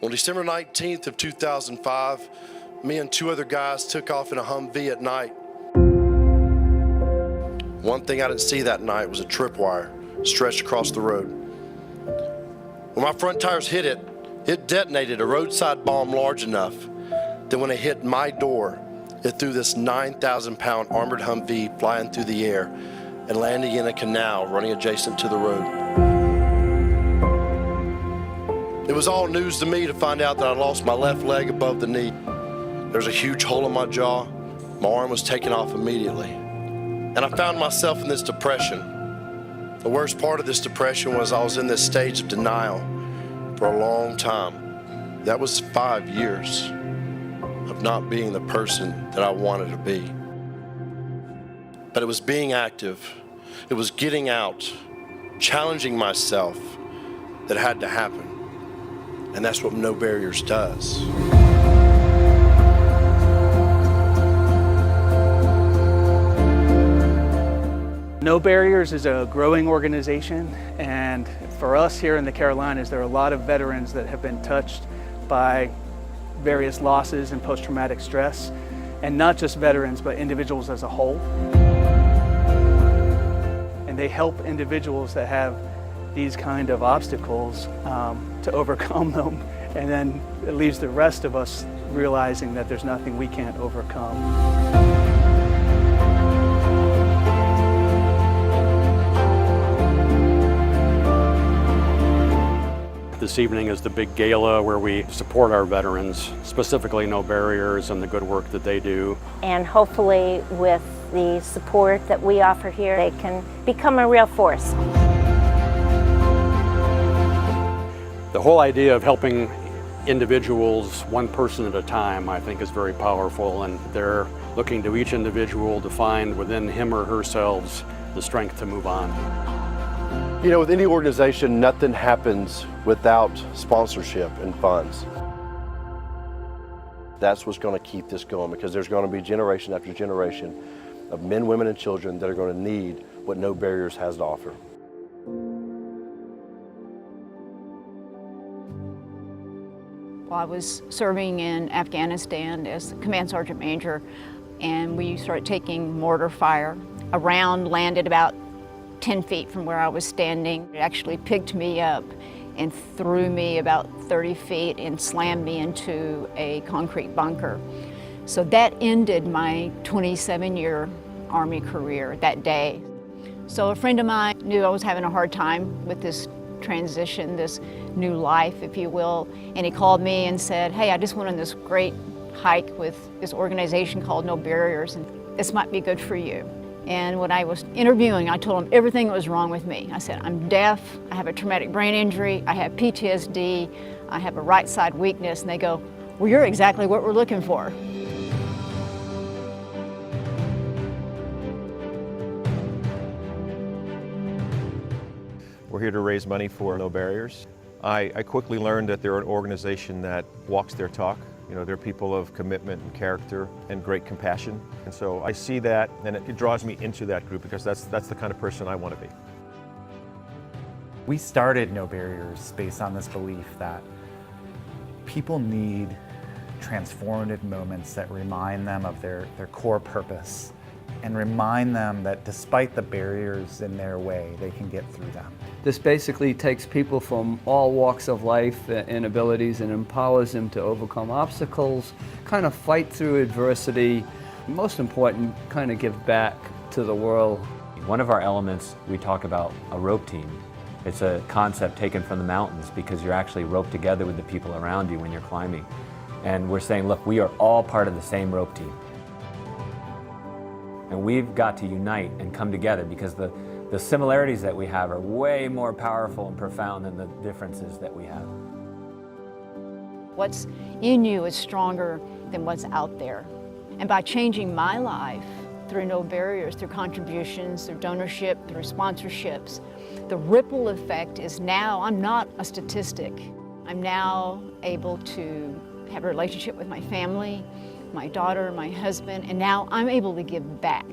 On December 19th of 2005, me and two other guys took off in a Humvee at night. One thing I didn't see that night was a tripwire stretched across the road. When my front tires hit it, it detonated a roadside bomb large enough that when it hit my door, it threw this 9,000-pound armored Humvee flying through the air and landing in a canal running adjacent to the road. It was all news to me to find out that I lost my left leg above the knee. There's a huge hole in my jaw. My arm was taken off immediately. And I found myself in this depression. The worst part of this depression was I was in this stage of denial for a long time. That was 5 years of not being the person that I wanted to be. But it was being active. It was getting out, challenging myself that had to happen. And that's what No Barriers does. No Barriers is a growing organization, and for us here in the Carolinas, there are a lot of veterans that have been touched by various losses and post-traumatic stress, and not just veterans, but individuals as a whole. And they help individuals that have these kind of obstacles to overcome them, and then it leaves the rest of us realizing that there's nothing we can't overcome. This evening is the big gala where we support our veterans, specifically No Barriers and the good work that they do. And hopefully with the support that we offer here, they can become a real force. The whole idea of helping individuals one person at a time, I think, is very powerful, and they're looking to each individual to find within him or herself the strength to move on. You know, with any organization, nothing happens without sponsorship and funds. That's what's going to keep this going, because there's going to be generation after generation of men, women, and children that are going to need what No Barriers has to offer. Well, I was serving in Afghanistan as Command Sergeant Major, and we started taking mortar fire. A round landed about 10 feet from where I was standing. It actually picked me up and threw me about 30 feet and slammed me into a concrete bunker. So that ended my 27-year Army career that day. So a friend of mine knew I was having a hard time with this transition, this new life, if you will, and he called me and said, "Hey, I just went on this great hike with this organization called No Barriers, and this might be good for you." And when I was interviewing, I told him everything that was wrong with me. I said, "I'm deaf, I have a traumatic brain injury, I have PTSD, I have a right side weakness." And they go, "Well, you're exactly what we're looking for." We're here to raise money for No Barriers. I quickly learned that they're an organization that walks their talk. You know, they're people of commitment and character and great compassion. And so I see that, and it draws me into that group, because that's the kind of person I want to be. We started No Barriers based on this belief that people need transformative moments that remind them of their core purpose and remind them that despite the barriers in their way, they can get through them. This basically takes people from all walks of life and abilities and empowers them to overcome obstacles, kind of fight through adversity, most important, kind of give back to the world. One of our elements, we talk about a rope team. It's a concept taken from the mountains, because you're actually roped together with the people around you when you're climbing. And we're saying, look, we are all part of the same rope team. And we've got to unite and come together, because the similarities that we have are way more powerful and profound than the differences that we have. What's in you is stronger than what's out there. And by changing my life through No Barriers, through contributions, through donorship, through sponsorships, the ripple effect is now I'm not a statistic. I'm now able to have a relationship with my family, my daughter, my husband, and now I'm able to give back.